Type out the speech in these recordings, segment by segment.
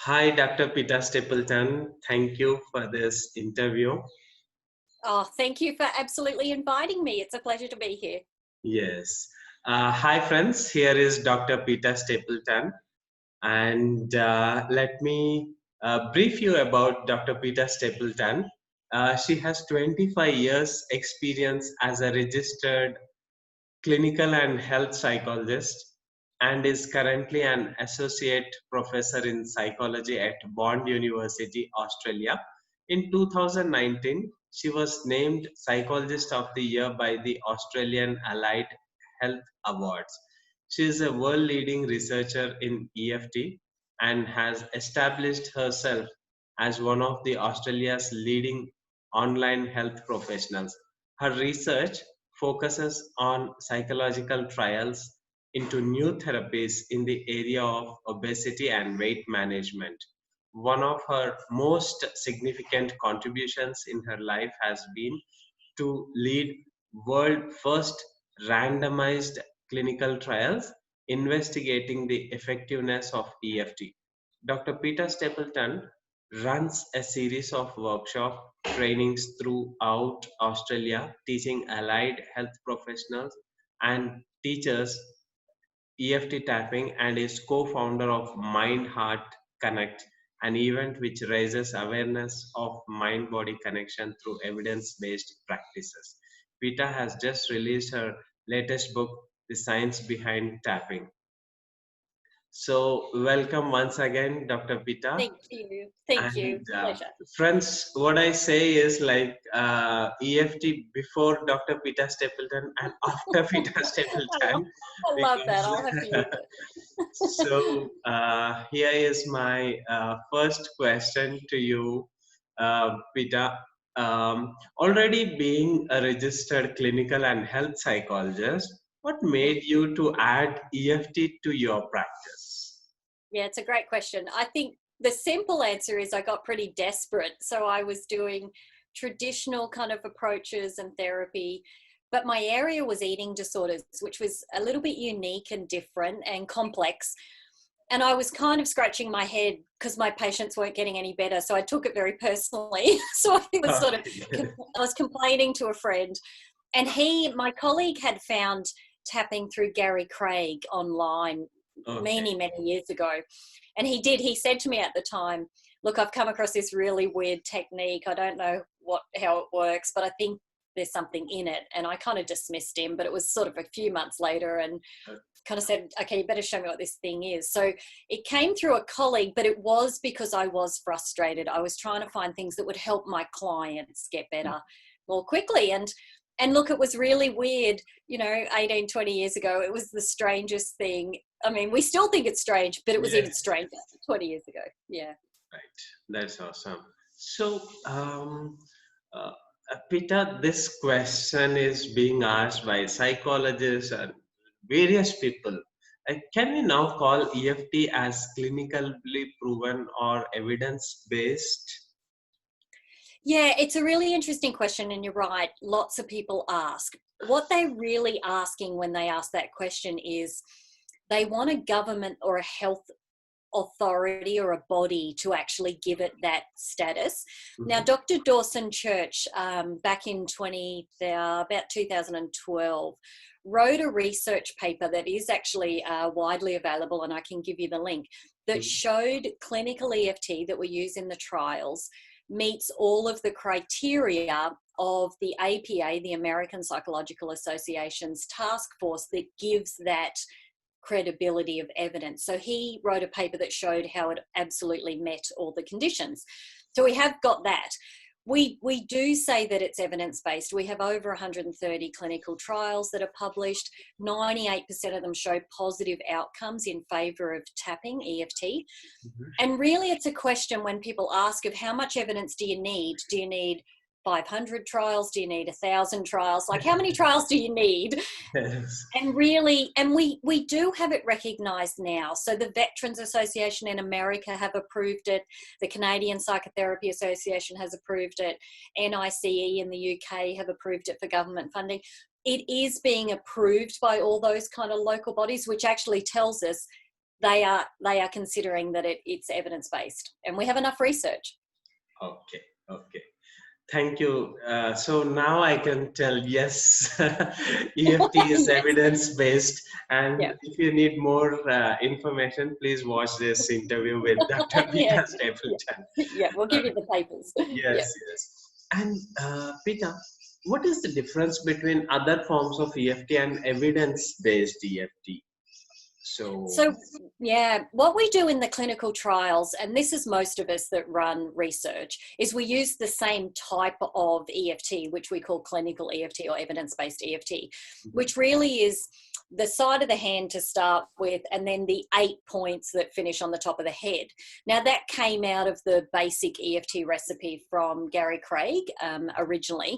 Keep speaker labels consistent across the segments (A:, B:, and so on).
A: Hi, Dr. Peter Stapleton. Thank you for this interview.
B: Oh, thank you for absolutely inviting me. It's a pleasure to be here.
A: Yes. Hi, friends. Here is Dr. Peter Stapleton. And let me brief you about Dr. Peter Stapleton. She has 25 years experience as a registered clinical and health psychologist and is currently an associate professor in psychology at Bond University, Australia. In 2019, she was named Psychologist of the Year by the Australian Allied Health Awards. She is a world leading researcher in EFT and has established herself as one of the Australia's leading online health professionals. Her research focuses on psychological trials into new therapies in the area of obesity and weight management. One of her most significant contributions in her life has been to lead world first randomized clinical trials investigating the effectiveness of EFT. Dr. Peter Stapleton runs a series of workshop trainings throughout Australia, teaching allied health professionals and teachers EFT tapping, and is co-founder of Mind Heart Connect, an event which raises awareness of mind-body connection through evidence-based practices. Peter has just released her latest book, The Science Behind Tapping. So, welcome once again, Dr. Peter.
B: Thank you. Thank you.
A: And
B: Pleasure.
A: friends, what I say is like EFT before Dr. Peter Stapleton and after Peter
B: I love,
A: Stapleton,
B: I love that.
A: because
B: I'll have to use it.
A: so here is my first question to you, Peter. Already being a registered clinical and health psychologist, what made you to add EFT to your practice?
B: Yeah, it's a great question. I think the simple answer is I got pretty desperate. So I was doing traditional kind of approaches and therapy, but my area was eating disorders, which was a little bit unique and different and complex. And I was kind of scratching my head because my patients weren't getting any better. So I took it very personally. So I was sort of,
A: Okay.
B: I was complaining to a friend, and my colleague had found tapping through Gary Craig online
A: Okay.
B: many years ago. And he said to me at the time, look, I've come across this really weird technique. I don't know how it works, but I think there's something in it. And I kind of dismissed him, but it was sort of a few months later, and kind of said, okay, you better show me what this thing is. So it came through a colleague, but it was because I was frustrated. I was trying to find things that would help my clients get better more quickly. And look, it was really weird, 18, 20 years ago. It was the strangest thing. I mean, we still think it's strange, but it was even
A: Yes.
B: stranger 20 years ago. Yeah.
A: Right. That's awesome. So, uh, Peter, this question is being asked by psychologists and various people. Can we now call EFT as clinically proven or evidence based?
B: Yeah, it's a really interesting question, and you're right. Lots of people ask. What they're really asking when they ask that question is they want a government or a health authority or a body to actually give it that status. Now,
A: Mhm.
B: Dr. Dawson Church, back in about 2012, wrote a research paper that is actually widely available, and I can give you the link, that
A: Mhm.
B: showed clinical EFT that we use in the trials meets all of the criteria of the APA, the American Psychological Association's task force that gives that credibility of evidence. So he wrote a paper that showed how it absolutely met all the conditions. So we have got that. We do say that it's evidence-based. We have over 130 clinical trials that are published. 98% of them show positive outcomes in favor of tapping, EFT.
A: Mhm.
B: And really, it's a question when people ask of how much evidence do you need? Do you need 500 trials? Do you need 1,000 trials? Like, how many trials do you need?
A: Yes.
B: And really, and we do have it recognised now. So the Veterans Association in America have approved it. The Canadian Psychotherapy Association has approved it. NICE in the UK have approved it for government funding. It is being approved by all those kind of local bodies, which actually tells us they are considering that it's evidence-based, and we have enough research.
A: Okay, okay. Thank you. So now I can tell, yes, EFT is
B: Yes.
A: evidence-based. And
B: Yeah.
A: if you need more information, please watch this interview with Dr.
B: Yeah.
A: Peter Stapleton.
B: Yeah, we'll give you the papers.
A: Yes,
B: Yeah.
A: yes. And Peter, what is the difference between other forms of EFT and evidence-based EFT? So,
B: So, yeah, what we do in the clinical trials, and this is most of us that run research, is we use the same type of EFT, which we call clinical EFT or evidence-based EFT, which really is the side of the hand to start with, and then the 8 points that finish on the top of the head. Now, that came out of the basic EFT recipe from Gary Craig originally.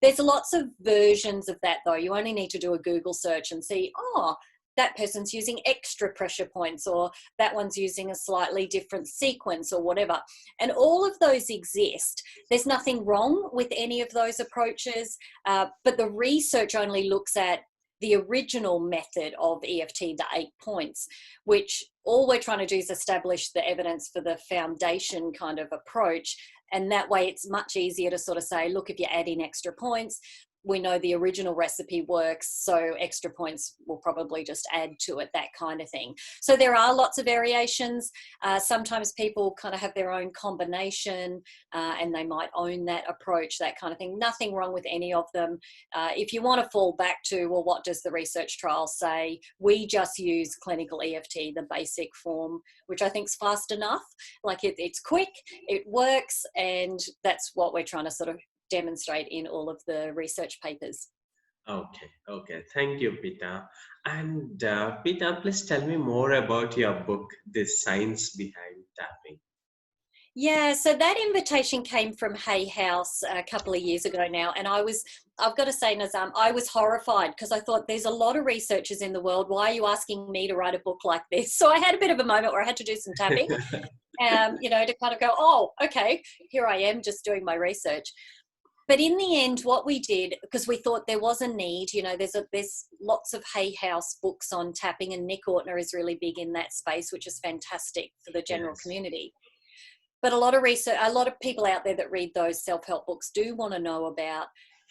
B: There's lots of versions of that, though. You only need to do a Google search and see, oh, that person's using extra pressure points, or that one's using a slightly different sequence, or whatever. And all of those exist. There's nothing wrong with any of those approaches, but the research only looks at the original method of EFT, the 8 points, which all we're trying to do is establish the evidence for the foundation kind of approach. And that way it's much easier to sort of say, look, if you add in extra points, we know the original recipe works, so extra points will probably just add to it, that kind of thing. So there are lots of variations. Sometimes people kind of have their own combination and they might own that approach, that kind of thing. Nothing wrong with any of them. If you want to fall back to, well, what does the research trial say? We just use clinical EFT, the basic form, which I think is fast enough. Like it's quick, it works, and that's what we're trying to sort of demonstrate in all of the research papers.
A: okay, okay. Thank you, Peter. And Peter, please tell me more about your book, The Science Behind Tapping.
B: Yeah, so that invitation came from Hay House a couple of years ago now, and I've got to say, Nazam, I was horrified because I thought there's a lot of researchers in the world. Why are you asking me to write a book like this? So I had a bit of a moment where I had to do some tapping, to kind of go, oh, okay, here I am just doing my research. But in the end, what we did, because we thought there was a need, there's lots of Hay House books on tapping, and Nick Ortner is really big in that space, which is fantastic for the general community. But a lot of people out there that read those self-help books do want to know about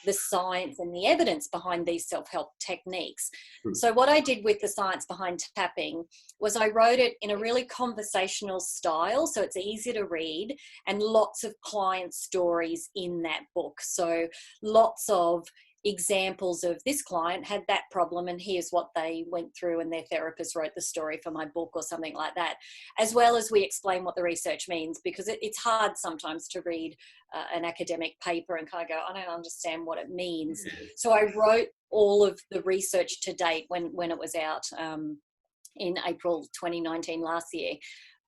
B: the science and the evidence behind these self-help techniques. So what I did with the science behind tapping was I wrote it in a really conversational style, so it's easy to read, and lots of client stories in that book. So lots of examples of this client had that problem and here's what they went through, and their therapist wrote the story for my book, or something like that, as well as we explain what the research means, because it's hard sometimes to read an academic paper and kind of go, I don't understand what it means. So I wrote all of the research to date when it was out in April 2019 last year,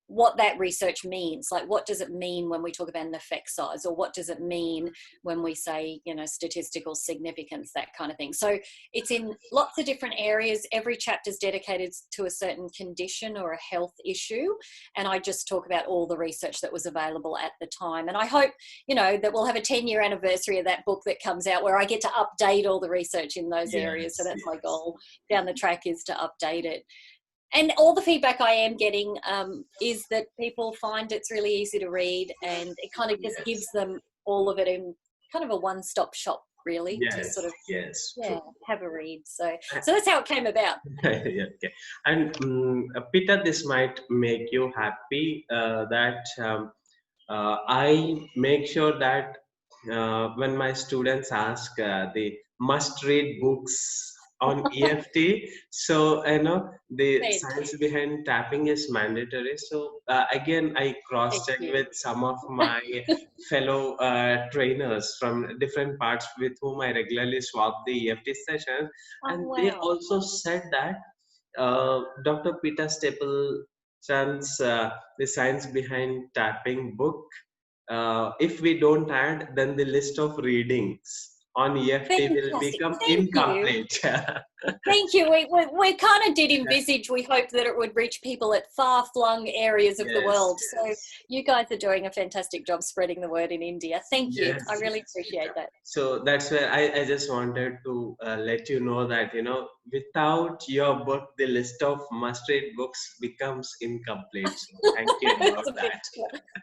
B: what that research means. Like, what does it mean when we talk about an effect size, or what does it mean when we say, statistical significance, that kind of thing. So it's in lots of different areas. Every chapter is dedicated to a certain condition or a health issue. And I just talk about all the research that was available at the time. And I hope, that we'll have a 10-year anniversary of that book that comes out, where I get to update all the research in those areas. So that's my goal down the track, is to update it. And all the feedback I am getting is that people find it's really easy to read, and it kind of just gives them all of it in kind of a one-stop shop, really, to sort of have a read. So that's how it came about.
A: Okay. And Peter, this might make you happy that I make sure that when my students ask, they must read books on EFT. So the science behind tapping is mandatory. So again, I cross-check with some of my fellow trainers from different parts with whom I regularly swap the EFT sessions, and they also said that Dr. Peter Stapleton's The Science Behind Tapping book, if we don't add, then the list of readings on EFT will
B: Fantastic.
A: become
B: Thank you.
A: incomplete.
B: Thank you. We kind of did envisage, we hoped that it would reach people at far-flung areas of the
A: Yes,
B: world. So you guys are doing a fantastic job spreading the word in India. Thank you.
A: yes.
B: I really appreciate that.
A: So that's where I just wanted to let you know that, without your book, the list of must-read books becomes incomplete. So thank you about
B: It's a bit,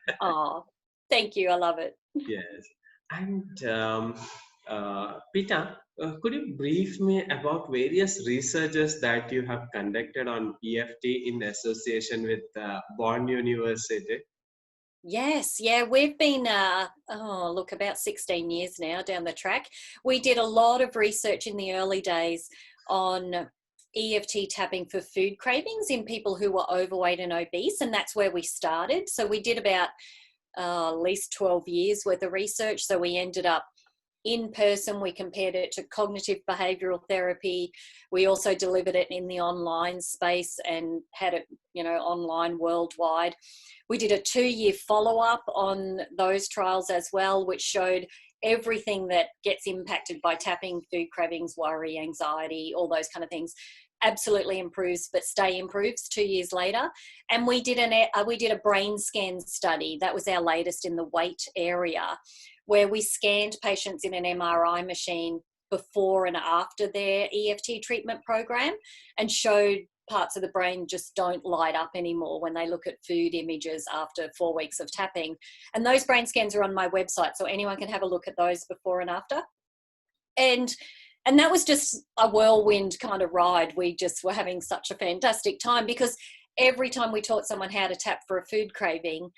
A: that.
B: oh, thank you. I love it.
A: Yes. And Peter, could you brief me about various researches that you have conducted on EFT in association with Bond University?
B: Yes, yeah, we've been, about 16 years now down the track. We did a lot of research in the early days on EFT tapping for food cravings in people who were overweight and obese, and that's where we started. So we did about at least 12 years worth of research. So we ended up in person, we compared it to cognitive behavioral therapy. We also delivered it in the online space and had it, online worldwide. We did a 2-year follow-up on those trials as well, which showed everything that gets impacted by tapping: food cravings, worry, anxiety, all those kind of things, absolutely improves, but stay improves 2 years later. And we did a brain scan study. That was our latest in the weight area, where we scanned patients in an MRI machine before and after their EFT treatment program and showed parts of the brain just don't light up anymore when they look at food images after 4 weeks of tapping. And those brain scans are on my website, so anyone can have a look at those before and after. And that was just a whirlwind kind of ride. We just were having such a fantastic time, because every time we taught someone how to tap for a food craving,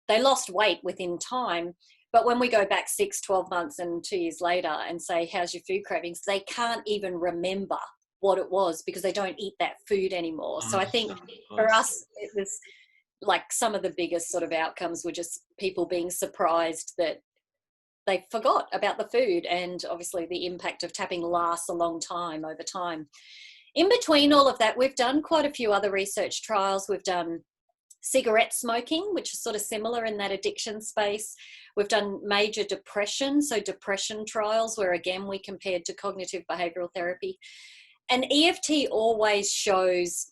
B: they lost weight within time. But when we go back 6, 12 months and 2 years later and say, how's your food cravings? They can't even remember what it was because they don't eat that food anymore. So I think for us, it was like some of the biggest sort of outcomes were just people being surprised that they forgot about the food, and obviously the impact of tapping lasts a long time over time. In between all of that, we've done quite a few other research trials. We've done cigarette smoking, which is sort of similar in that addiction space. We've done major depression, so depression trials where again we compared to cognitive behavioral therapy. And EFT always shows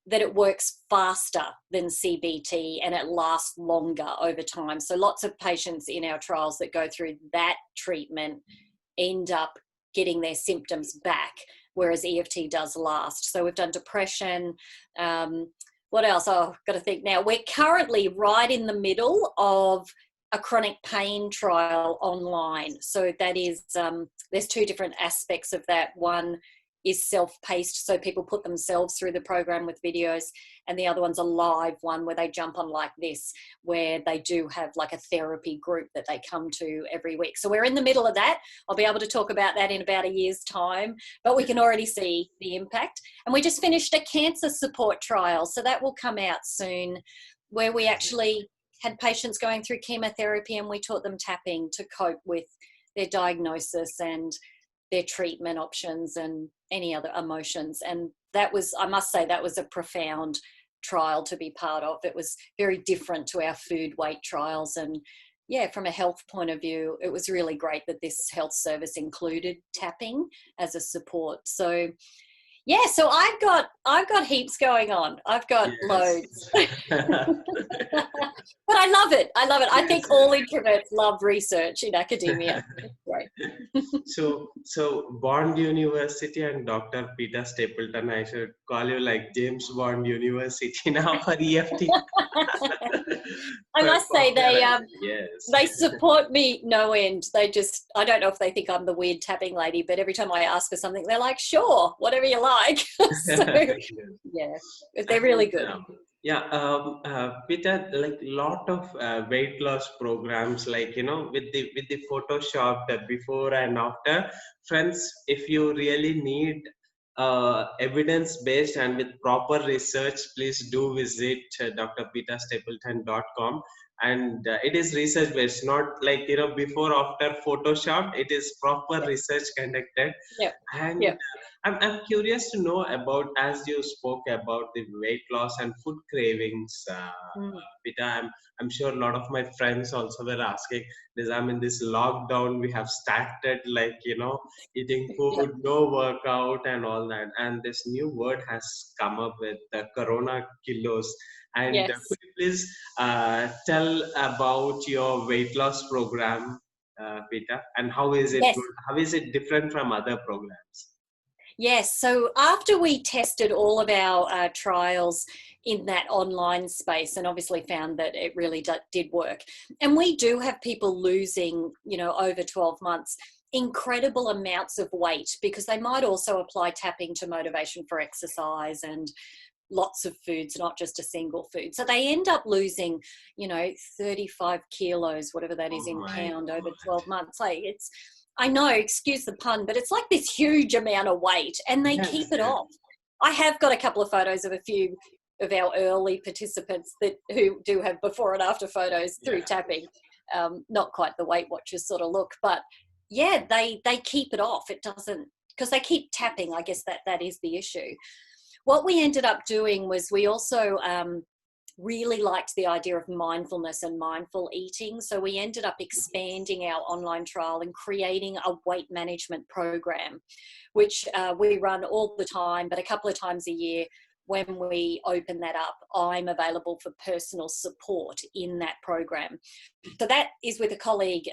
B: that it works faster than CBT and it lasts longer over time. So lots of patients in our trials that go through that treatment end up getting their symptoms back, whereas EFT does last. So we've done depression. What else? Oh, I've got to think now. We're currently right in the middle of a chronic pain trial online. So that is, there's 2 different aspects of that. One is self-paced, so people put themselves through the program with videos, and the other one's a live one where they jump on like this, where they do have like a therapy group that they come to every week. So we're in the middle of that. I'll be able to talk about that in about a year's time, but we can already see the impact. And we just finished a cancer support trial, so that will come out soon, where we actually had patients going through chemotherapy and we taught them tapping to cope with their diagnosis and their treatment options and any other emotions. And that was, I must say, that was a profound trial to be part of. It was very different to our food weight trials. And yeah, from a health point of view, it was really great that this health service included tapping as a support. So yeah, so I've got heaps going on. I've got loads. But I love it. I love it. I think all introverts love research in academia. It's great.
A: So Bond University and Dr. Peter Stapleton, I should call you like James Bond University now for EFT.
B: I must say
A: yes.
B: they support me no end. They just, I don't know if they think I'm the weird tapping lady, but every time I ask for something, they're like, sure, whatever you like. So yeah, they're really good.
A: Peter, like lot of weight loss programs, like with the Photoshop, the before and after. Friends, if you really need evidence-based and with proper research, please do visit drpetastapleton.com. and it is research based, not like, before after Photoshop. It is proper research conducted.
B: Yeah.
A: And
B: Yeah.
A: I'm curious to know about, as you spoke about the weight loss and food cravings,
B: Mm.
A: Peter. I'm sure a lot of my friends also were asking this. I'm in this lockdown. We have started, like, eating
B: Yeah.
A: food, no workout, and all that. And this new word has come up with the Corona kilos. And
B: Yes.
A: could you please tell about your weight loss program, Peter, and how is it
B: Yes.
A: good? How is it different from other programs?
B: Yes. So after we tested all of our trials in that online space and obviously found that it really did work, and we do have people losing, over 12 months, incredible amounts of weight, because they might also apply tapping to motivation for exercise and lots of foods, not just a single food. So they end up losing, 35 kilos, whatever that is
A: Oh
B: in
A: my
B: pound, over
A: God.
B: 12 months. Like, I know, excuse the pun, but it's like this huge amount of weight, and they
A: Yes,
B: keep it
A: yes.
B: off. I have got a couple of photos of a few of our early participants who do have before and after photos through
A: Yeah.
B: tapping. Not quite the Weight Watchers sort of look, but yeah, they keep it off. It doesn't, because they keep tapping. I guess that is the issue. What we ended up doing was we also really liked the idea of mindfulness and mindful eating. So we ended up expanding our online trial and creating a weight management program, which we run all the time, but a couple of times a year. When we open that up, I'm available for personal support in that program. So that is with a colleague,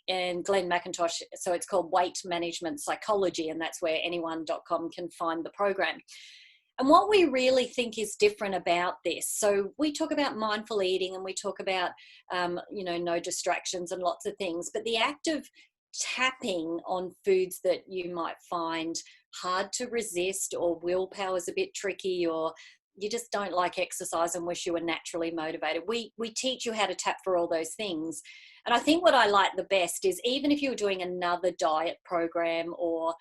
B: and Glenn McIntosh. So it's called Weight Management Psychology, and that's where anyone.com can find the program. And what we really think is different about this, so we talk about mindful eating and we talk about, no distractions and lots of things, but the act of tapping on foods that you might find hard to resist, or willpower is a bit tricky, or you just don't like exercise and wish you were naturally motivated. We teach you how to tap for all those things. And I think what I like the best is, even if you were doing another diet program, or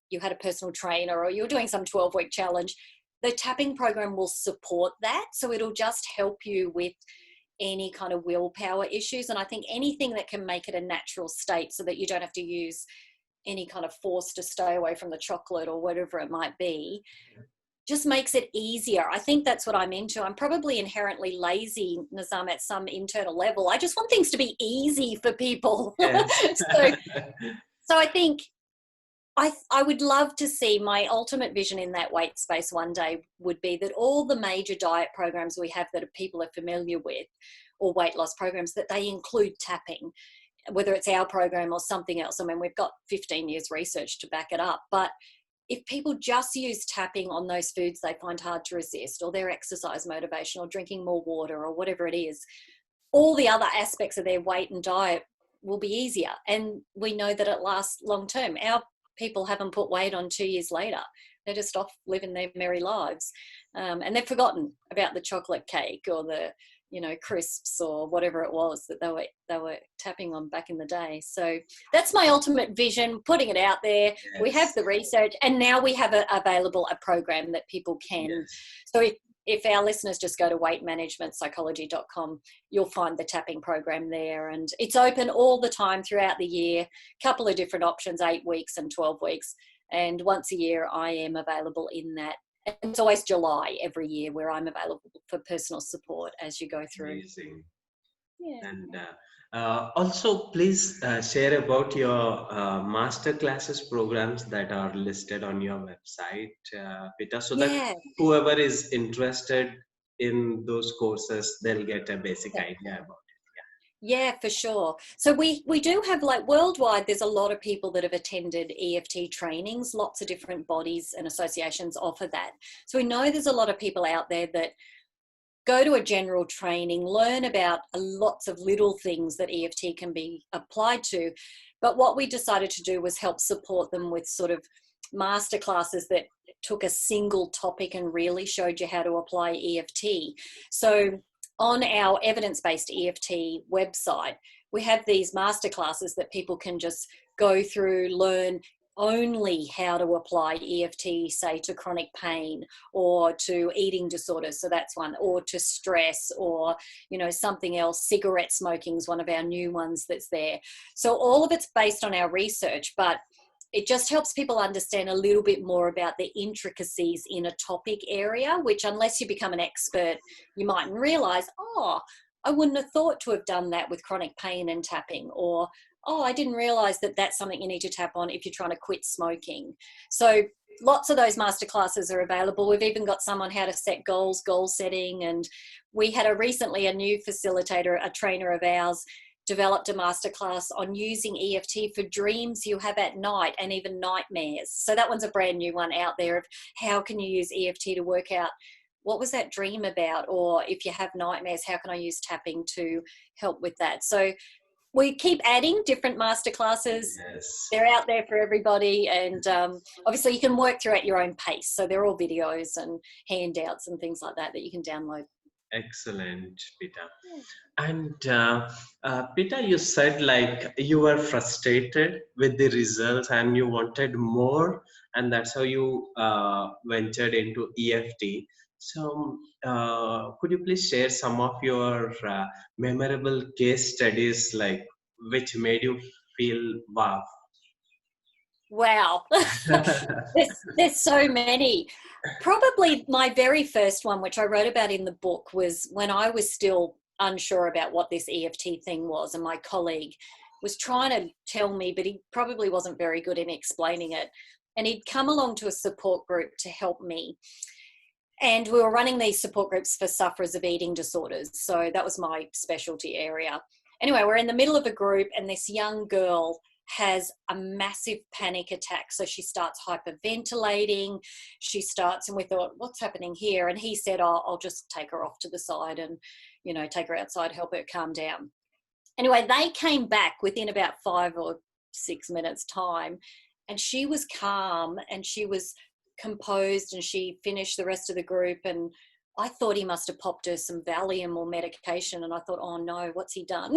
B: you had a personal trainer, or you're doing some 12-week challenge, the tapping program will support that. So it'll just help you with any kind of willpower issues. And I think anything that can make it a natural state, so that you don't have to use any kind of force to stay away from the chocolate or whatever it might be, just makes it easier. I think that's what I'm into. I'm probably inherently lazy, Nazam, at some internal level. I just want things to be easy for people.
A: Yes.
B: So I think I would love to see, my ultimate vision in that weight space one day would be that all the major diet programs we have that people are familiar with, or weight loss programs, that they include tapping, whether it's our program or something else. I mean, we've got 15 years research to back it up, but if people just use tapping on those foods they find hard to resist, or their exercise motivation, or drinking more water, or whatever it is, all the other aspects of their weight and diet will be easier. And we know that it lasts long term. Our people haven't put weight on 2 years later. They're just off living their merry lives. And they've forgotten about the chocolate cake or the, crisps or whatever it was that they were tapping on back in the day. So that's my ultimate vision, putting it out there.
A: Yes.
B: We have the research, and now we have available a program that people can.
A: Yes.
B: So if our listeners just go to weightmanagementpsychology.com, you'll find the tapping program there, and it's open all the time throughout the year. Couple of different options, 8 weeks and 12 weeks. And once a year, I am available in that. And it's always July every year where I'm available for personal support as you go through.
A: Amazing.
B: Yeah.
A: And also, please share about your master classes programs that are listed on your website, Peter, so that
B: Yeah.
A: whoever is interested in those courses, they'll get a basic
B: Yeah.
A: idea about it.
B: Yeah, for sure. So we do have, like, worldwide, there's a lot of people that have attended EFT trainings. Lots of different bodies and associations offer that. So we know there's a lot of people out there that go to a general training, learn about lots of little things that EFT can be applied to. But what we decided to do was help support them with sort of masterclasses that took a single topic and really showed you how to apply EFT. So on our evidence-based EFT website, we have these masterclasses that people can just go through, learn only how to apply EFT, say, to chronic pain or to eating disorders. So that's one, or to stress, or, you know, something else. Cigarette smoking is one of our new ones that's there. So all of it's based on our research, but it just helps people understand a little bit more about the intricacies in a topic area, which unless you become an expert, you mightn't realize, oh, I wouldn't have thought to have done that with chronic pain and tapping, or, oh, I didn't realize that that's something you need to tap on if you're trying to quit smoking. So lots of those masterclasses are available. We've even got some on how to set goals, goal setting. And we had recently a new facilitator, a trainer of ours, developed a masterclass on using EFT for dreams you have at night and even nightmares. So that one's a brand new one out there of how can you use EFT to work out what was that dream about, or if you have nightmares, how can I use tapping to help with that? So we keep adding different masterclasses.
A: Yes.
B: They're out there for everybody, and obviously you can work through at your own pace. So they're all videos and handouts and things like that that you can download.
A: Excellent, Peter. And Peter, you said like you were frustrated with the results and you wanted more, and that's how you ventured into EFT. So, could you please share some of your memorable case studies, like which made you feel wow?
B: Wow. there's so many. Probably my very first one, which I wrote about in the book, was when I was still unsure about what this EFT thing was, and my colleague was trying to tell me, but he probably wasn't very good in explaining it. And he'd come along to a support group to help me. And we were running these support groups for sufferers of eating disorders. So that was my specialty area. Anyway, we're in the middle of a group, and this young girl has a massive panic attack. So she starts hyperventilating. She starts, and we thought, what's happening here? And he said, oh, I'll just take her off to the side and, you know, take her outside, help her calm down. Anyway, they came back within about 5 or 6 minutes time, and she was calm and she was composed, and she finished the rest of the group. And I thought he must have popped her some Valium or medication, and I thought, oh no, what's he done?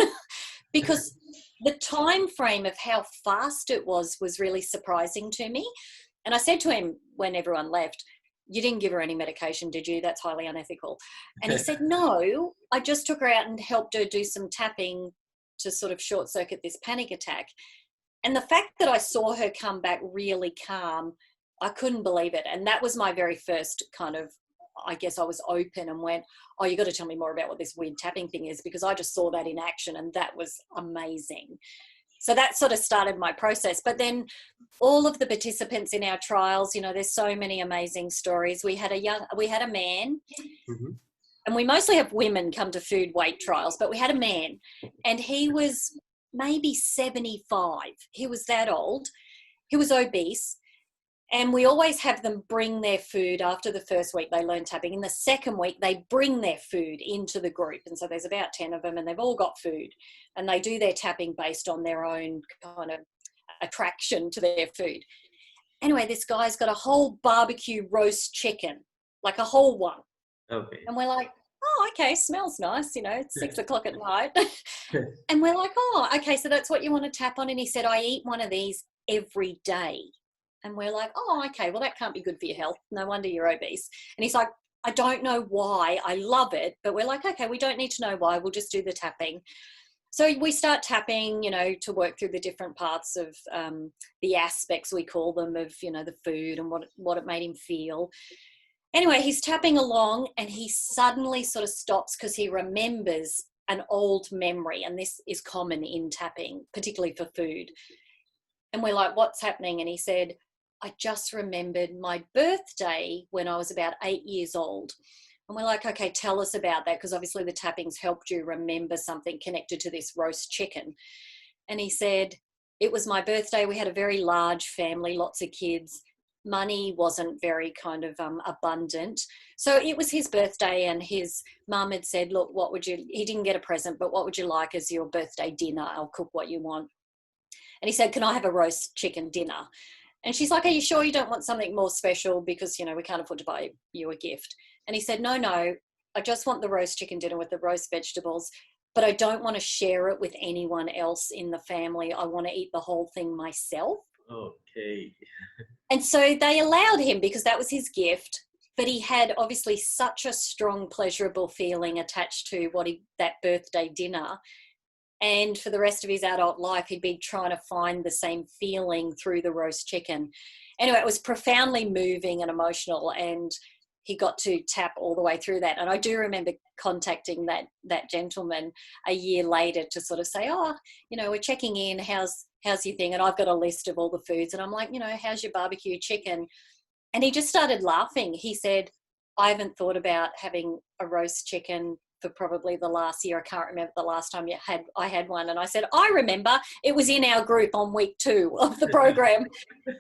B: Because the time frame of how fast it was really surprising to me. And I said to him when everyone left, you didn't give her any medication, did you? That's highly unethical. And he said, no, I just took her out and helped her do some tapping to sort of short circuit this panic attack. And the fact that I saw her come back really calm, I couldn't believe it. And that was my very first kind of, I guess I was open and went, oh, you got to tell me more about what this weird tapping thing is, because I just saw that in action and that was amazing. So that sort of started my process. But then all of the participants in our trials, you know, there's so many amazing stories. We had a man,
A: Mm-hmm.
B: and we mostly have women come to food weight trials, but we had a man, and he was maybe 75. He was that old. He was obese. And we always have them bring their food after the first week they learn tapping. In the second week, they bring their food into the group. And so there's about 10 of them, and they've all got food. And they do their tapping based on their own kind of attraction to their food. Anyway, this guy's got a whole barbecue roast chicken, like a whole one.
A: Okay.
B: And we're like, oh, okay, smells nice, you know, it's 6 o'clock at night. And we're like, oh, okay, so that's what you want to tap on? And he said, I eat one of these every day. And we're like, oh, okay, well, that can't be good for your health. No wonder you're obese. And he's like, I don't know why. I love it. But we're like, okay, we don't need to know why. We'll just do the tapping. So we start tapping, you know, to work through the different parts of the aspects, we call them, of, you know, the food and what it made him feel. Anyway, he's tapping along, and he suddenly sort of stops because he remembers an old memory. And this is common in tapping, particularly for food. And we're like, what's happening? And he said, I just remembered my birthday when I was about 8 years old. And we're like, okay, tell us about that, because obviously the tapping's helped you remember something connected to this roast chicken. And he said, it was my birthday. We had a very large family, lots of kids. Money wasn't very kind of abundant. So it was his birthday, and his mum had said, look, he didn't get a present, but what would you like as your birthday dinner? I'll cook what you want. And he said, can I have a roast chicken dinner? And she's like, are you sure you don't want something more special? Because, you know, we can't afford to buy you a gift. And he said, no, I just want the roast chicken dinner with the roast vegetables, but I don't want to share it with anyone else in the family. I want to eat the whole thing myself.
A: Okay.
B: And so they allowed him because that was his gift. But he had obviously such a strong, pleasurable feeling attached to that birthday dinner. And for the rest of his adult life, he'd been trying to find the same feeling through the roast chicken. Anyway, it was profoundly moving and emotional, and he got to tap all the way through that. And I do remember contacting that gentleman a year later to sort of say, oh, we're checking in, how's your thing? And I've got a list of all the foods, and I'm like, how's your barbecue chicken? And he just started laughing. He said, I haven't thought about having a roast chicken for probably the last year. I can't remember the last time I had one. And I said, I remember, it was in our group on week 2 of the program.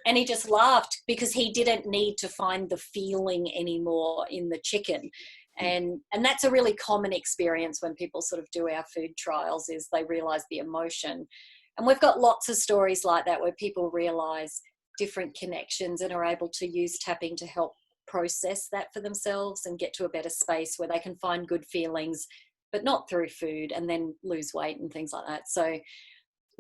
B: And he just laughed because he didn't need to find the feeling anymore in the chicken. And that's a really common experience when people sort of do our food trials, is they realize the emotion. And we've got lots of stories like that where people realize different connections and are able to use tapping to help process that for themselves and get to a better space where they can find good feelings, but not through food, and then lose weight and things like that. So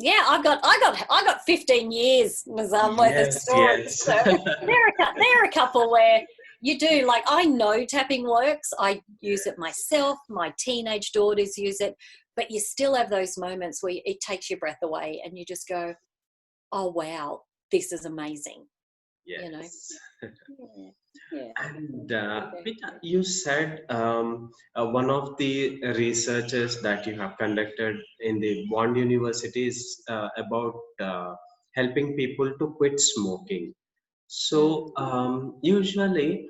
B: yeah, I got 15 years worth of
A: Yes,
B: stories.
A: yes.
B: So there are a couple where you do, like, I know tapping works. I use it myself. My teenage daughters use it, but you still have those moments where it takes your breath away and you just go, oh wow, this is amazing.
A: Yes.
B: Yeah. Yeah.
A: And Peter, you said one of the researches that you have conducted in the Bond University is about helping people to quit smoking. So usually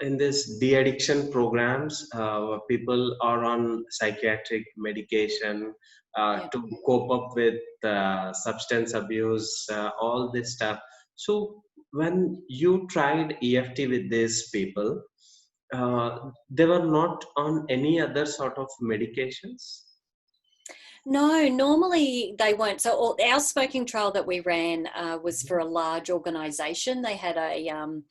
A: in this de-addiction programs, people are on psychiatric medication
B: Yeah.
A: to cope up with substance abuse, all this stuff. So when you tried EFT with these people, they were not on any other sort of medications?
B: No, normally they weren't. So our smoking trial that we ran was for a large organisation. They had a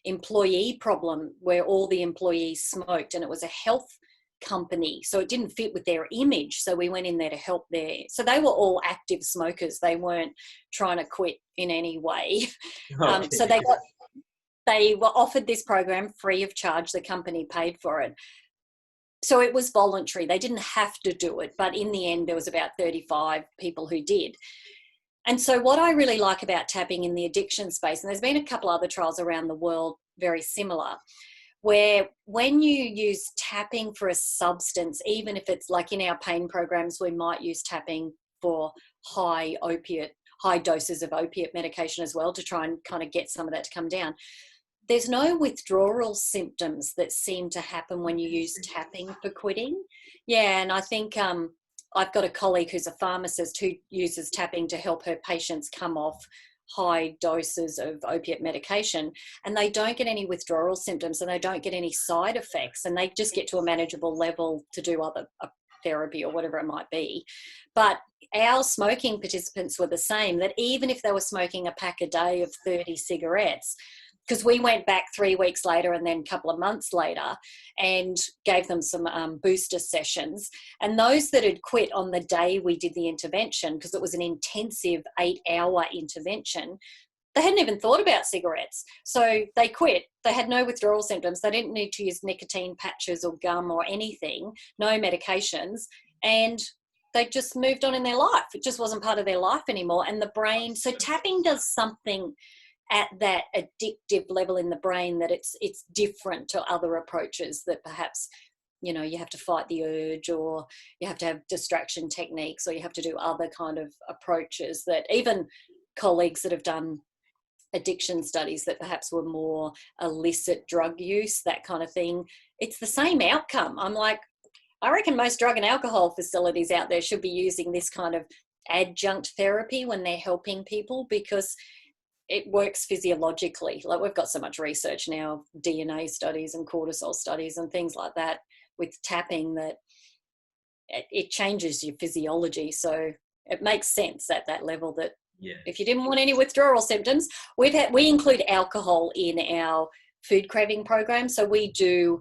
B: employee problem where all the employees smoked, and it was a health company, so it didn't fit with their image. So we went in there to help so they were all active smokers. They weren't trying to quit in any way.
A: Okay.
B: So they were offered this program free of charge. The company paid for it. So it was voluntary. They didn't have to do it, but in the end, there was about 35 people who did. And so what I really like about tapping in the addiction space, and there's been a couple other trials around the world very similar, where when you use tapping for a substance, even if it's like in our pain programs, we might use tapping for high doses of opiate medication as well, to try and kind of get some of that to come down. There's no withdrawal symptoms that seem to happen when you use tapping for quitting. Yeah, and I think I've got a colleague who's a pharmacist who uses tapping to help her patients come off high doses of opiate medication, and they don't get any withdrawal symptoms and they don't get any side effects, and they just get to a manageable level to do other therapy or whatever it might be. But our smoking participants were the same, that even if they were smoking a pack a day of 30 cigarettes, because we went back 3 weeks later and then a couple of months later and gave them some booster sessions. And those that had quit on the day we did the intervention, because it was an intensive 8-hour intervention, they hadn't even thought about cigarettes. So they quit. They had no withdrawal symptoms. They didn't need to use nicotine patches or gum or anything, no medications. And they just moved on in their life. It just wasn't part of their life anymore. And the brain, so tapping does something at that addictive level in the brain that it's different to other approaches that perhaps, you have to fight the urge, or you have to have distraction techniques, or you have to do other kind of approaches that even colleagues that have done addiction studies that perhaps were more illicit drug use, that kind of thing, it's the same outcome. I'm like, I reckon most drug and alcohol facilities out there should be using this kind of adjunct therapy when they're helping people, because it works physiologically. Like, we've got so much research now, DNA studies and cortisol studies and things like that with tapping, that it changes your physiology. So it makes sense at that level that if you didn't want any withdrawal symptoms, we include alcohol in our food craving program. So we do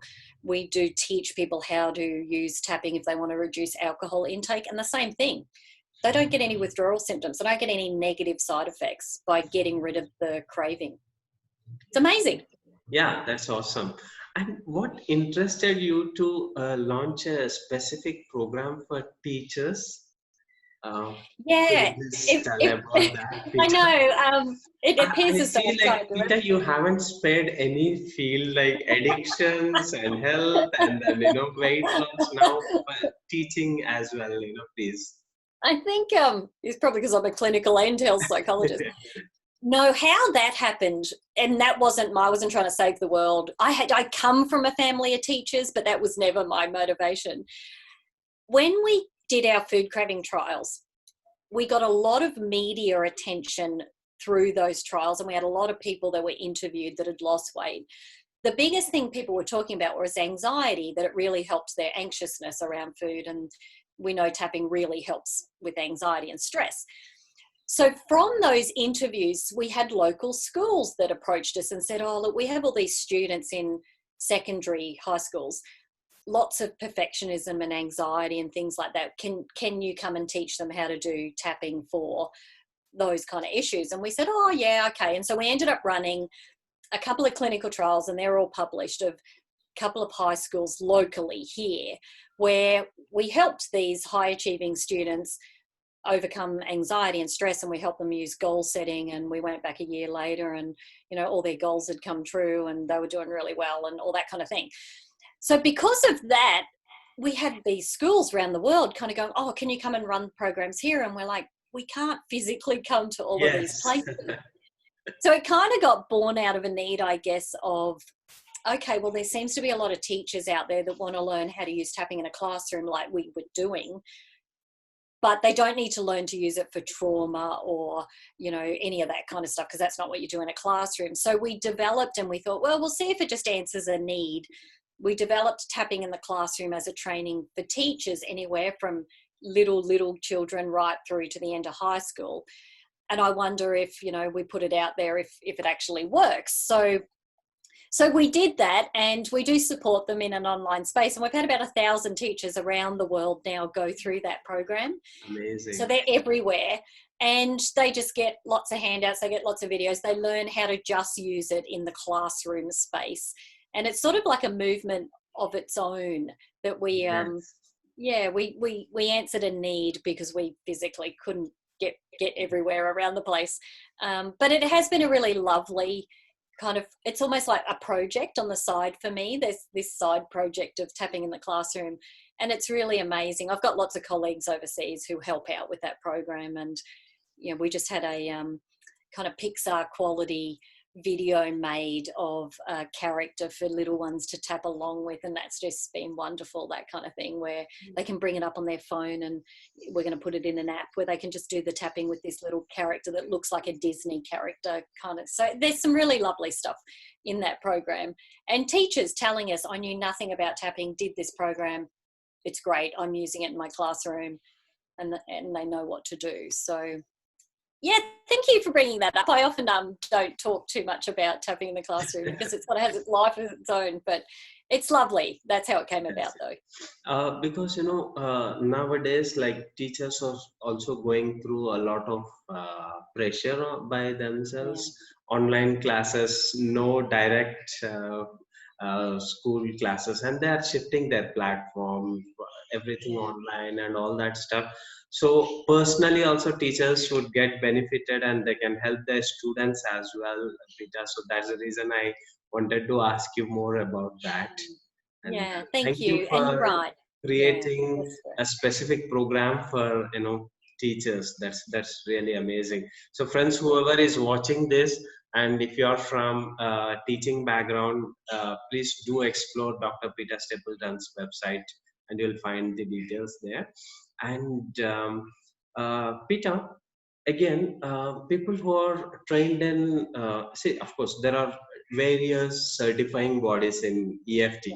B: teach people how to use tapping if they want to reduce alcohol intake. And the same thing, They don't get any withdrawal symptoms. They don't get any negative side effects by getting rid of the craving. It's amazing.
A: Yeah, that's awesome. And what interested you to launch a specific program for teachers? Uh, could you
B: Yeah.
A: please tell about that,
B: I
A: Peter?
B: know. It appears
A: I
B: as though
A: see,
B: I'm
A: like,
B: trying to
A: Peter, you haven't spared any field like addictions and health and then, weight loss now, but teaching as well, please.
B: I think it's probably because I'm a clinical and health psychologist. No, how that happened, and that wasn't I wasn't trying to save the world. I come from a family of teachers, but that was never my motivation. When we did our food craving trials, we got a lot of media attention through those trials, and we had a lot of people that were interviewed that had lost weight. The biggest thing people were talking about was anxiety, that it really helped their anxiousness around food, and we know tapping really helps with anxiety and stress. So from those interviews, we had local schools that approached us and said, oh, look, we have all these students in secondary high schools, lots of perfectionism and anxiety and things like that. Can you come and teach them how to do tapping for those kind of issues? And we said, oh, yeah, okay. And so we ended up running a couple of clinical trials, and they're all published, of a couple of high schools locally here, where we helped these high achieving students overcome anxiety and stress, and we helped them use goal setting. And we went back a year later, and all their goals had come true and they were doing really well and all that kind of thing. So because of that, we had these schools around the world kind of going, oh, can you come and run programs here? And we're like, we can't physically come to all of these places. So it kind of got born out of a need, I guess, of, okay, well, there seems to be a lot of teachers out there that want to learn how to use tapping in a classroom like we were doing, but they don't need to learn to use it for trauma or, any of that kind of stuff, because that's not what you do in a classroom. So we developed, and we thought, well, we'll see if it just answers a need. We developed tapping in the classroom as a training for teachers, anywhere from little children right through to the end of high school. And I wonder if, we put it out there, if it actually works. So we did that, and we do support them in an online space. And we've had about 1,000 teachers around the world now go through that program.
A: Amazing.
B: So they're everywhere, and they just get lots of handouts. They get lots of videos. They learn how to just use it in the classroom space. And it's sort of like a movement of its own that we, we answered a need because we physically couldn't get everywhere around the place. But it has been a really lovely kind of, it's almost like a project on the side for me. There's this side project of tapping in the classroom, and it's really amazing. I've got lots of colleagues overseas who help out with that program, and we just had a kind of Pixar quality video made of a character for little ones to tap along with, and that's just been wonderful, that kind of thing, where they can bring it up on their phone, and we're going to put it in an app where they can just do the tapping with this little character that looks like a Disney character kind of. So there's some really lovely stuff in that program, and teachers telling us, I knew nothing about tapping, did this program, it's great, I'm using it in my classroom, and they know what to do. So yeah, thank you for bringing that up. I often don't talk too much about tapping in the classroom because it's got to have its life of its own, but it's lovely. That's how it came about, though.
A: Because, nowadays, like, teachers are also going through a lot of pressure by themselves. Yeah. Online classes, no direct school classes, and they are shifting their platform, everything online and all that stuff. So personally also teachers would get benefited, and they can help their students as well, Peter. So that's the reason I wanted to ask you more about that. And
B: yeah, thank
A: you
B: you.
A: for
B: And you're right.
A: creating a specific program for teachers. That's really amazing. So friends, whoever is watching this, and if you're from teaching background, please do explore Dr. Peter Stapleton's website, and you'll find the details there. And Peter, again, people who are trained in, see, of course, there are various certifying bodies in EFT,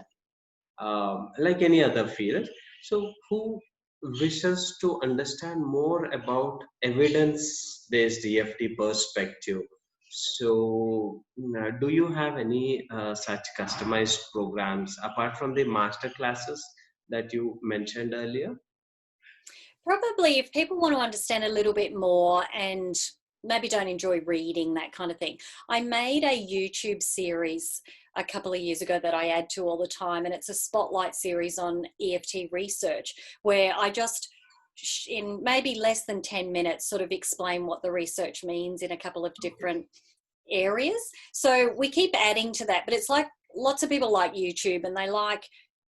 A: like any other field. So who wishes to understand more about evidence-based EFT perspective? So do you have any such customized programs apart from the master classes that you mentioned earlier?
B: Probably if people want to understand a little bit more and maybe don't enjoy reading, that kind of thing. I made a YouTube series a couple of years ago that I add to all the time, and it's a spotlight series on EFT research where I just in maybe less than 10 minutes sort of explain what the research means in a couple of different areas. So we keep adding to that, but it's like lots of people like YouTube and they like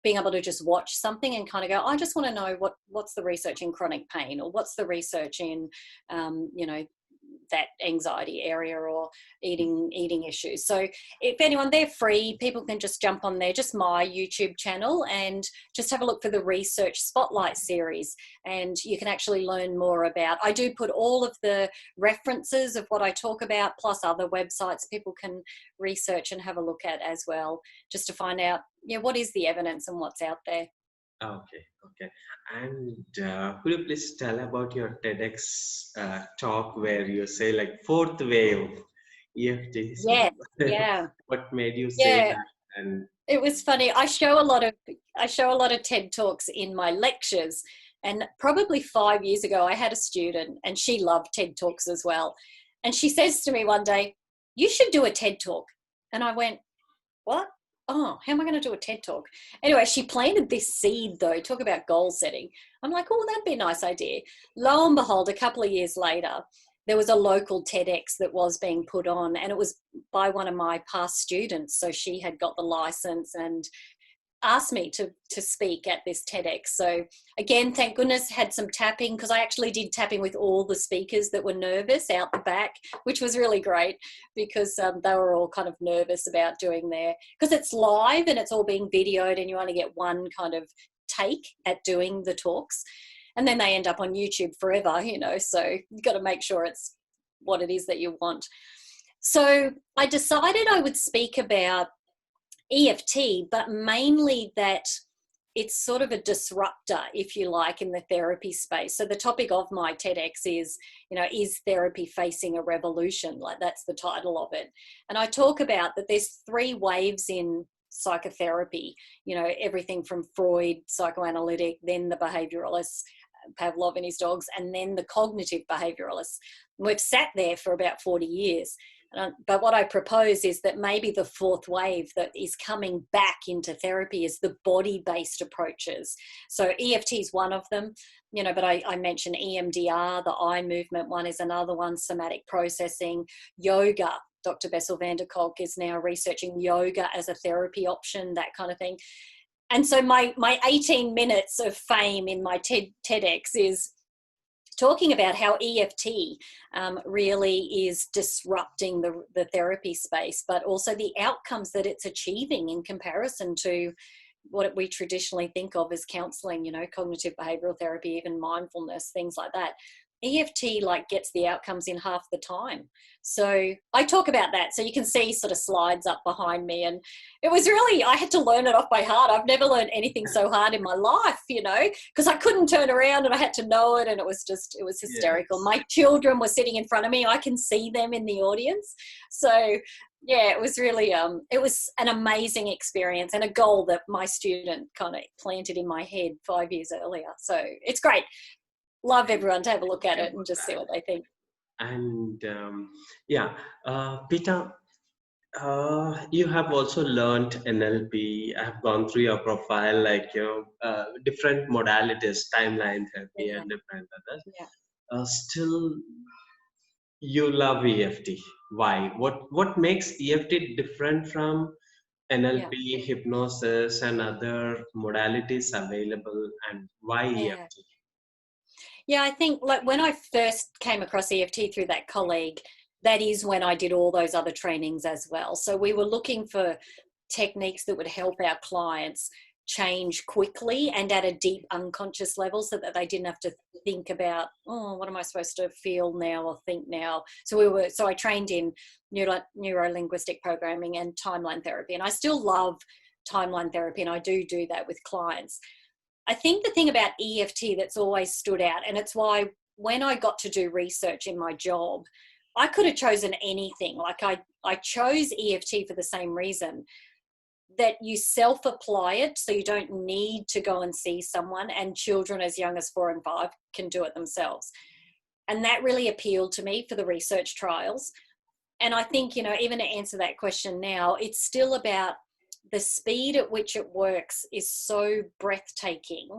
B: being able to just watch something and kind of go, I just want to know what's the research in chronic pain, or what's the research in, that anxiety area, or eating issues. So if anyone, they're free, people can just jump on there, just my YouTube channel, and just have a look for the research spotlight series, and you can actually learn more about, I do put all of the references of what I talk about plus other websites people can research and have a look at as well, just to find out what is the evidence and what's out there.
A: Okay, okay. And could you please tell about your TEDx talk where you say like fourth wave EFT?
B: Yeah,
A: So
B: yeah,
A: what made you say
B: yeah.
A: that? And
B: It was funny. I show a lot of TED Talks in my lectures, and probably 5 years ago I had a student and she loved TED Talks as well. And she says to me one day, "You should do a TED Talk." And I went, "What? Oh, how am I going to do a TED Talk?" Anyway, she planted this seed though, talk about goal setting. I'm like, "Oh, that'd be a nice idea." Lo and behold, a couple of years later, there was a local TEDx that was being put on, and it was by one of my past students. So she had got the license and asked me to speak at this TEDx. So again, thank goodness, had some tapping, because I actually did tapping with all the speakers that were nervous out the back, which was really great, because they were all kind of nervous about doing their, because it's live and it's all being videoed and you only get one kind of take at doing the talks, and then they end up on YouTube forever, so you've got to make sure it's what it is that you want. So I decided I would speak about EFT, but mainly that it's sort of a disruptor, if you like, in the therapy space. So the topic of my TEDx is therapy facing a revolution? Like, that's the title of it. And I talk about that there's 3 waves in psychotherapy, everything from Freud, psychoanalytic, then the behavioralists, Pavlov and his dogs, and then the cognitive behavioralists. We've sat there for about 40 years. But what I propose is that maybe the 4th wave that is coming back into therapy is the body-based approaches. So EFT is one of them, but I mentioned EMDR, the eye movement one is another one, somatic processing, yoga. Dr. Bessel van der Kolk is now researching yoga as a therapy option, that kind of thing. And so my 18 minutes of fame in my TEDx is talking about how EFT really is disrupting the therapy space, but also the outcomes that it's achieving in comparison to what we traditionally think of as counseling, cognitive behavioral therapy, even mindfulness, things like that. EFT gets the outcomes in half the time. So I talk about that. So you can see sort of slides up behind me, and it was really, I had to learn it off by heart. I've never learned anything so hard in my life, because I couldn't turn around and I had to know it. And it was hysterical.
A: yes.
B: My children were sitting in front of me. I can see them in the audience. So yeah, it was really, it was an amazing experience and a goal that my student kind of planted in my head 5 years earlier. So it's great. Love everyone to have a look at it and just see what they think.
A: And Peter, you have also learned NLP. I have gone through your profile, different modalities, timeline therapy,
B: Yeah.
A: and different others.
B: Yeah.
A: Still, you love EFT. Why? What makes EFT different from
B: Yeah.
A: NLP, hypnosis, and other modalities available, and why
B: Yeah.
A: EFT?
B: Yeah, I think when I first came across EFT through that colleague, that is when I did all those other trainings as well. So we were looking for techniques that would help our clients change quickly and at a deep unconscious level, so that they didn't have to think about, oh, what am I supposed to feel now or think now? So I trained in neuro-linguistic programming and timeline therapy, and I still love timeline therapy, and I do that with clients. I think the thing about EFT that's always stood out, and it's why when I got to do research in my job, I could have chosen anything. I chose EFT for the same reason. that you self-apply it, so you don't need to go and see someone, and children as young as 4 and 5 can do it themselves. And that really appealed to me for the research trials. And I think, you know, even to answer that question now, it's still about the speed at which it works is so breathtaking,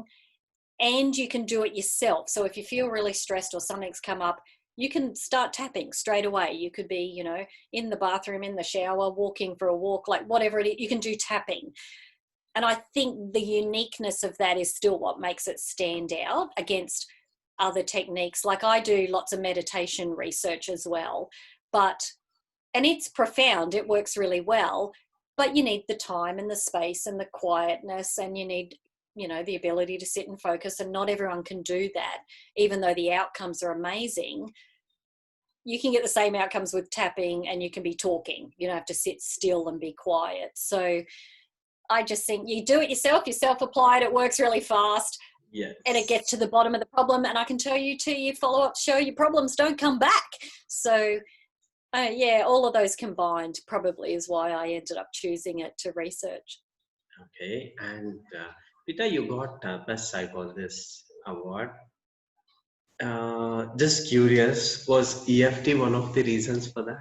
B: and you can do it yourself. So if you feel really stressed or something's come up, you can start tapping straight away. You could be, you know, in the bathroom, in the shower, walking for a walk, like whatever it is, you can do tapping. And I think the uniqueness of that is still what makes it stand out against other techniques. Like I do lots of meditation research as well, and it's profound, it works really well, but you need the time and the space and the quietness, and you need, you know, the ability to sit and focus, and not everyone can do that. Even though the outcomes are amazing, you can get the same outcomes with tapping, and you can be talking. You don't have to sit still and be quiet. So I just think you do it yourself, you self-apply it, it works really fast.
A: Yes.
B: And it gets to the bottom of the problem. And I can tell you too, your follow-up show, your problems don't come back. So yeah, all of those combined probably is why I ended up choosing it to research.
A: Okay. And Peter, you got Best Psychologist Award. Just curious, was EFT one of the reasons for that?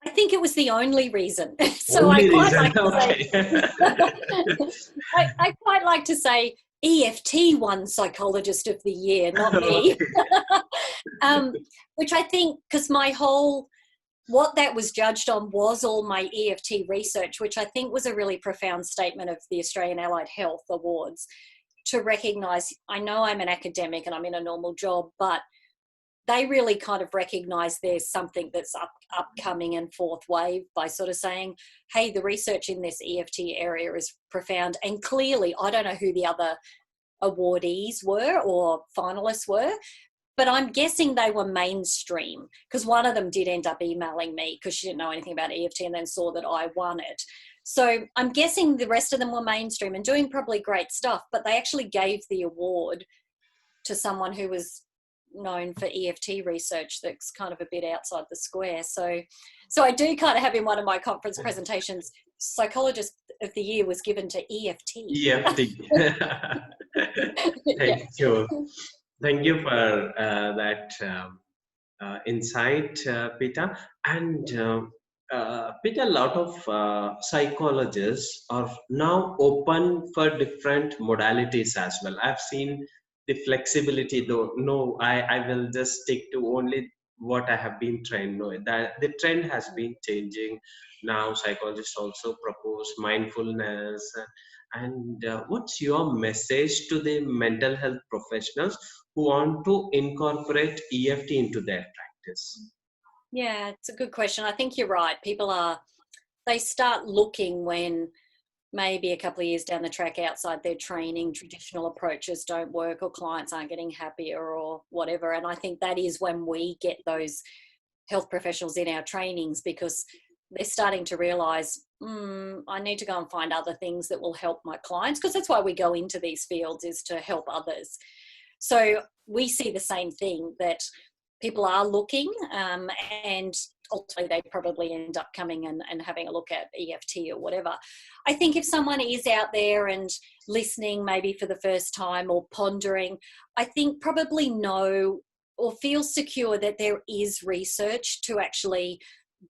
B: I think it was the only reason. So
A: Only
B: I quite
A: reason,
B: like to
A: okay.
B: say, I quite like to say EFT won Psychologist of the Year, not me. Which I think, because what that was judged on was all my EFT research, which I think was a really profound statement of the Australian Allied Health Awards, to recognise, I know I'm an academic and I'm in a normal job, but they really kind of recognise there's something that's upcoming and fourth wave by sort of saying, hey, the research in this EFT area is profound. And clearly, I don't know who the other awardees were or finalists were, but I'm guessing they were mainstream, because one of them did end up emailing me because she didn't know anything about EFT and then saw that I won it. So I'm guessing the rest of them were mainstream and doing probably great stuff, but they actually gave the award to someone who was known for EFT research that's kind of a bit outside the square. So I do kind of have in one of my conference presentations, Psychologist of the Year was given to EFT.
A: EFT. Thank you. Thank you for that insight, Peter. And Peter, a lot of psychologists are now open for different modalities as well. I've seen the flexibility, though. No, I will just stick to only what I have been trained. No, that the trend has been changing. Now psychologists also propose mindfulness. And what's your message to the mental health professionals who want to incorporate EFT into their practice?
B: Yeah, it's a good question. I think you're right. They start looking when maybe a couple of years down the track outside their training, traditional approaches don't work, or clients aren't getting happier or whatever. And I think that is when we get those health professionals in our trainings, because they're starting to realize, I need to go and find other things that will help my clients, because that's why we go into these fields, is to help others. So we see the same thing, that people are looking, and ultimately they probably end up coming and having a look at EFT or whatever. I think if someone is out there and listening maybe for the first time or pondering, I think probably know or feel secure that there is research to actually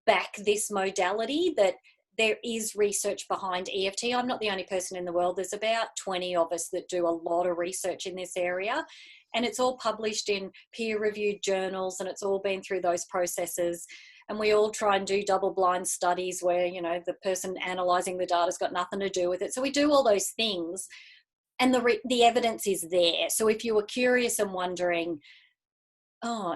B: back this modality, that there is research behind EFT. I'm not the only person in the world. There's about 20 of us that do a lot of research in this area, and it's all published in peer-reviewed journals, and it's all been through those processes. And we all try and do double-blind studies where, you know, the person analysing the data has got nothing to do with it. So we do all those things, and the evidence is there. So if you were curious and wondering,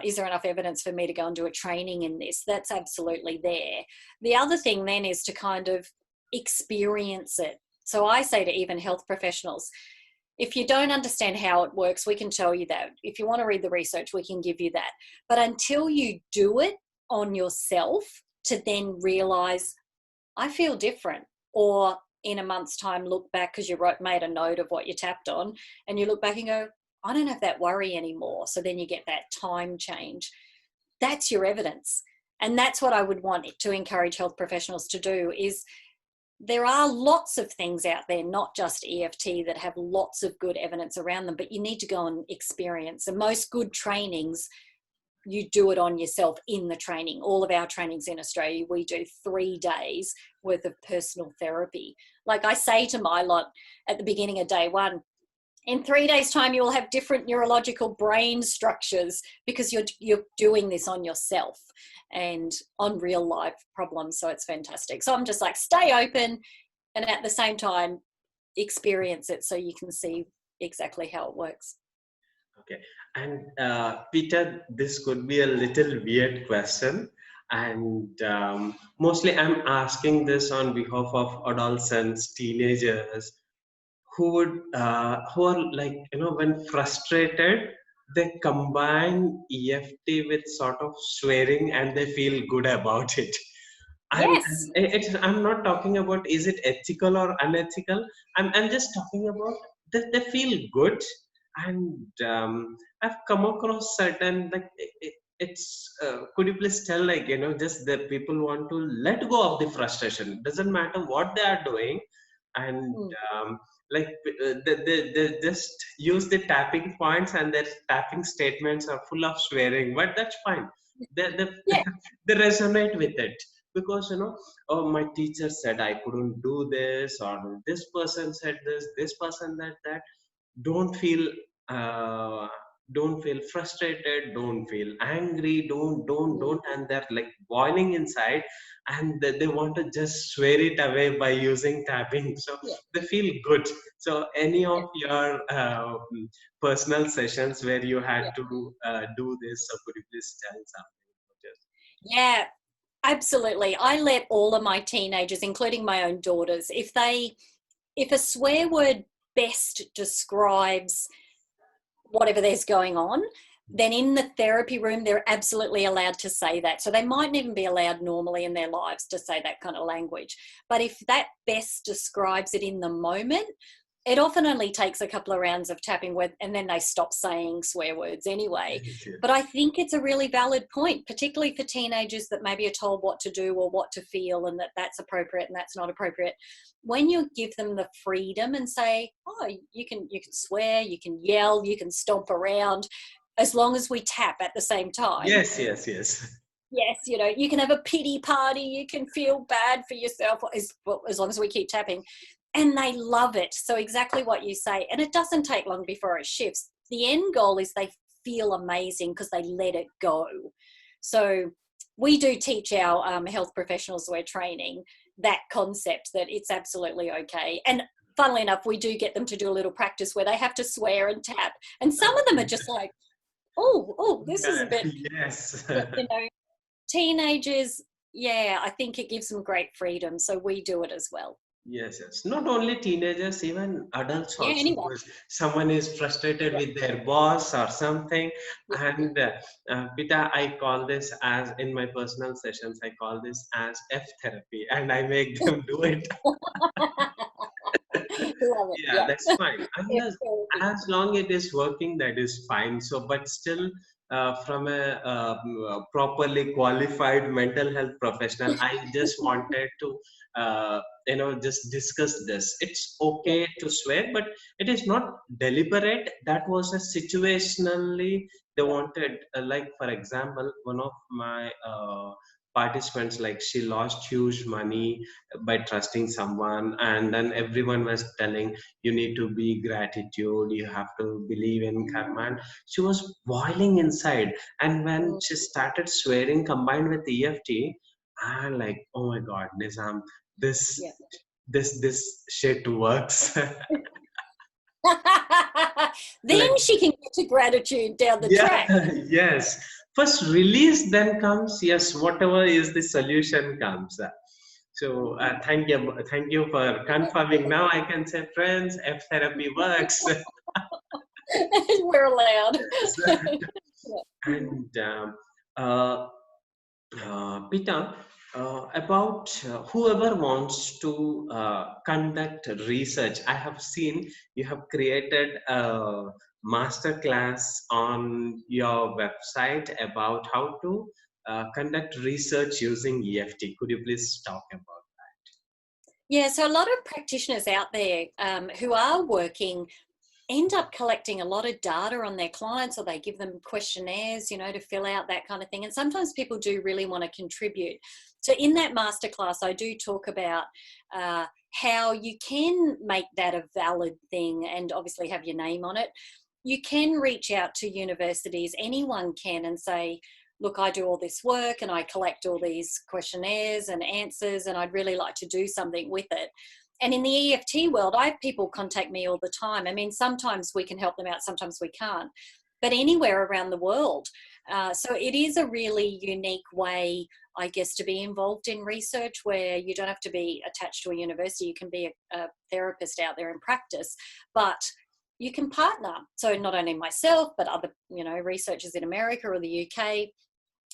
B: is there enough evidence for me to go and do a training in this? That's absolutely there. The other thing then is to kind of experience it. So I say to even health professionals, if you don't understand how it works, we can tell you that. If you want to read the research, we can give you that. But until you do it on yourself, to then realize, I feel different, or in a month's time look back because you made a note of what you tapped on, and you look back and go, I don't have that worry anymore. So then you get that time change. That's your evidence. And that's what I would want to encourage health professionals to do, is there are lots of things out there, not just EFT, that have lots of good evidence around them, but you need to go and experience. And most good trainings, you do it on yourself in the training. All of our trainings in Australia, we do 3 days worth of personal therapy. Like I say to my lot at the beginning of day 1, in 3 days' time, you will have different neurological brain structures because you're doing this on yourself and on real life problems. So it's fantastic. So I'm just like, stay open and at the same time, experience it so you can see exactly how it works.
A: Okay. And Peter, this could be a little weird question. And mostly I'm asking this on behalf of adolescents, teenagers, who are like, when frustrated, they combine EFT with sort of swearing and they feel good about it.
B: Yes.
A: I'm not talking about is it ethical or unethical. I'm just talking about that they feel good. And I've come across certain, like, it's could you please tell, like, just the people want to let go of the frustration. It doesn't matter what they are doing. And
B: Mm.
A: like they just use the tapping points, and their tapping statements are full of swearing, but that's fine. They
B: Yeah.
A: they resonate with it, because oh, my teacher said I couldn't do this, or this person said this person said that. Don't feel uh, don't feel frustrated, don't feel angry, don't, and they're like boiling inside, and they want to just swear it away by using tapping, so
B: Yeah.
A: they feel good. So any
B: Yeah.
A: of your personal sessions where you had
B: Yeah.
A: to do this, so could you please tell something?
B: Yeah. Absolutely. I let all of my teenagers, including my own daughters, if a swear word best describes whatever there's going on, then in the therapy room, they're absolutely allowed to say that. So they mightn't even be allowed normally in their lives to say that kind of language. But if that best describes it in the moment, it often only takes a couple of rounds of tapping with, and then they stop saying swear words anyway. But I think it's a really valid point, particularly for teenagers that maybe are told what to do or what to feel, and that's appropriate and that's not appropriate. When you give them the freedom and say, oh, you can swear, you can yell, you can stomp around, as long as we tap at the same time.
A: Yes, yes, yes.
B: Yes, you can have a pity party, you can feel bad for yourself, as long as we keep tapping. And they love it. So exactly what you say. And it doesn't take long before it shifts. The end goal is they feel amazing because they let it go. So we do teach our health professionals we're training that concept, that it's absolutely okay. And funnily enough, we do get them to do a little practice where they have to swear and tap. And some of them are just like, oh, this is a bit,
A: Yes.
B: teenagers, yeah, I think it gives them great freedom. So we do it as well.
A: Yes, yes. Not only teenagers, even adults
B: Yeah,
A: also.
B: anyone.
A: Because someone is frustrated
B: Yeah,
A: with their boss or something.
B: yeah.
A: And Pita, I call this as, in my personal sessions, I call this as F therapy, and I make them do it.
B: Love it.
A: Yeah,
B: Yeah.
A: that's fine.
B: It's
A: Unless,
B: therapy.
A: as long it is working, that is fine. So, but still, from a properly qualified mental health professional, I just wanted to, just discuss this. It's
B: Yeah.
A: okay to swear, but it is not deliberate. That was a situationally they
B: Yeah.
A: wanted. Like, for example, one of my participants, like, she lost huge money by trusting someone, and then everyone was telling, you need to be gratitude, you have to believe in karma, and she was boiling inside. And when
B: Mm.
A: she started swearing combined with EFT, I'm like, oh my god, Nizam,
B: Yeah.
A: this shit works.
B: Then
A: Like,
B: she can get to gratitude down the
A: yeah.
B: track.
A: Yes, first release, then comes, yes, whatever is the solution comes. So thank you for confirming. Now I can say, friends, F therapy works.
B: We're allowed.
A: And uh, Peter, about whoever wants to conduct research, I have seen you have created a master class on your website about how to conduct research using EFT. Could you please talk about?
B: Yeah, so a lot of practitioners out there who are working end up collecting a lot of data on their clients, or they give them questionnaires, to fill out, that kind of thing. And sometimes people do really want to contribute. So in that masterclass, I do talk about how you can make that a valid thing and obviously have your name on it. You can reach out to universities, anyone can, and say, look, I do all this work and I collect all these questionnaires and answers, and I'd really like to do something with it. And in the EFT world, I have people contact me all the time. I mean, sometimes we can help them out, sometimes we can't, but anywhere around the world. So it is a really unique way, I guess, to be involved in research, where you don't have to be attached to a university. You can be a therapist out there in practice, but you can partner. So not only myself, but other, researchers in America or the UK.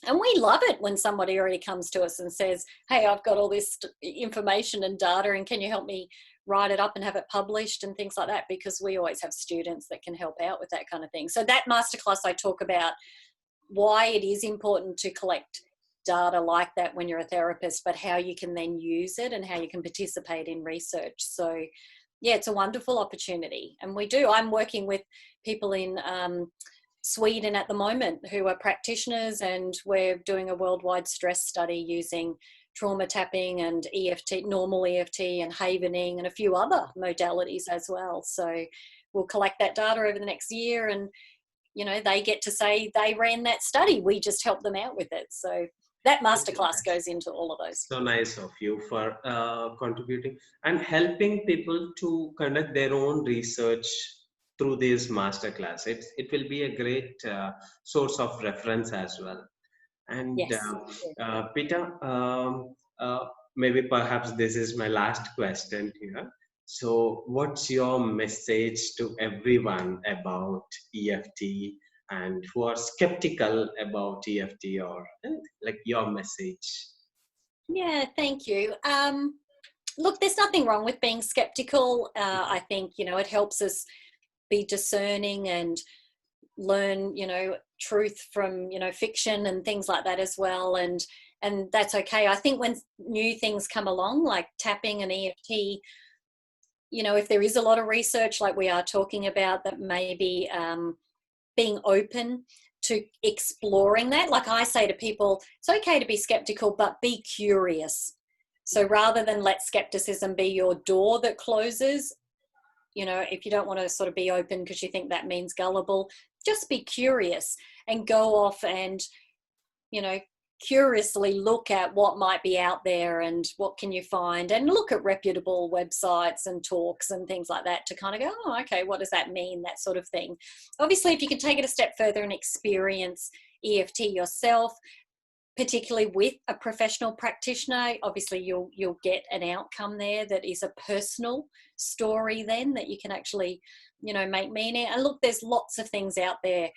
B: And we love it when somebody already comes to us and says, hey, I've got all this information and data, and can you help me write it up and have it published and things like that? Because we always have students that can help out with that kind of thing. So that masterclass, I talk about why it is important to collect data like that when you're a therapist, but how you can then use it and how you can participate in research. So yeah, it's a wonderful opportunity. And I'm working with people in Sweden at the moment who are practitioners, and we're doing a worldwide stress study using trauma tapping and EFT, normal EFT and havening, and a few other modalities as well. So we'll collect that data over the next year, and they get to say they ran that study. We just help them out with it. So that masterclass goes into all of those.
A: So nice of you for contributing and helping people to conduct their own research through this masterclass. It will be a great source of reference as well. And
B: Yes.
A: Peter, maybe perhaps this is my last question here. So what's your message to everyone about EFT and who are skeptical about EFT, or like your message?
B: Yeah, thank you. Look, there's nothing wrong with being skeptical. I think, it helps us be discerning and learn, truth from, fiction and things like that as well. And that's okay. I think when new things come along, like tapping and EFT, if there is a lot of research like we are talking about, that maybe being open to exploring that. Like I say to people, it's okay to be skeptical, but be curious. So rather than let skepticism be your door that closes, if you don't want to sort of be open because you think that means gullible, just be curious and go off and, curiously look at what might be out there and what can you find, and look at reputable websites and talks and things like that to kind of go, oh, okay, what does that mean? That sort of thing. Obviously, if you can take it a step further and experience EFT yourself, particularly with a professional practitioner, obviously you'll get an outcome there that is a personal story then that you can actually, make meaning. And look, there's lots of things out there,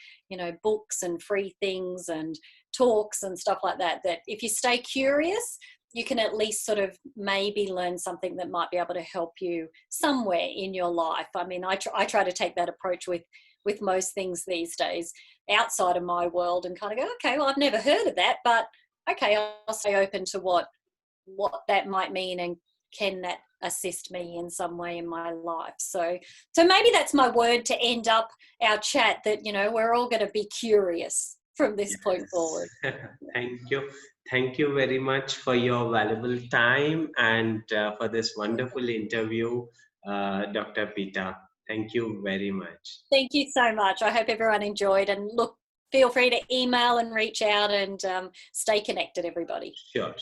B: books and free things and talks and stuff like that, that if you stay curious, you can at least sort of maybe learn something that might be able to help you somewhere in your life. I mean, I try to take that approach with most things these days outside of my world, and kind of go, okay, well, I've never heard of that, but okay, I'll stay open to what that might mean, and can that assist me in some way in my life. So maybe that's my word to end up our chat, that we're all going to be curious from this point forward.
A: Thank you very much for your valuable time and for this wonderful interview, Dr. Peter. Thank you very much.
B: Thank you so much. I hope everyone enjoyed, and look, feel free to email and reach out, and stay connected, everybody.
A: Sure.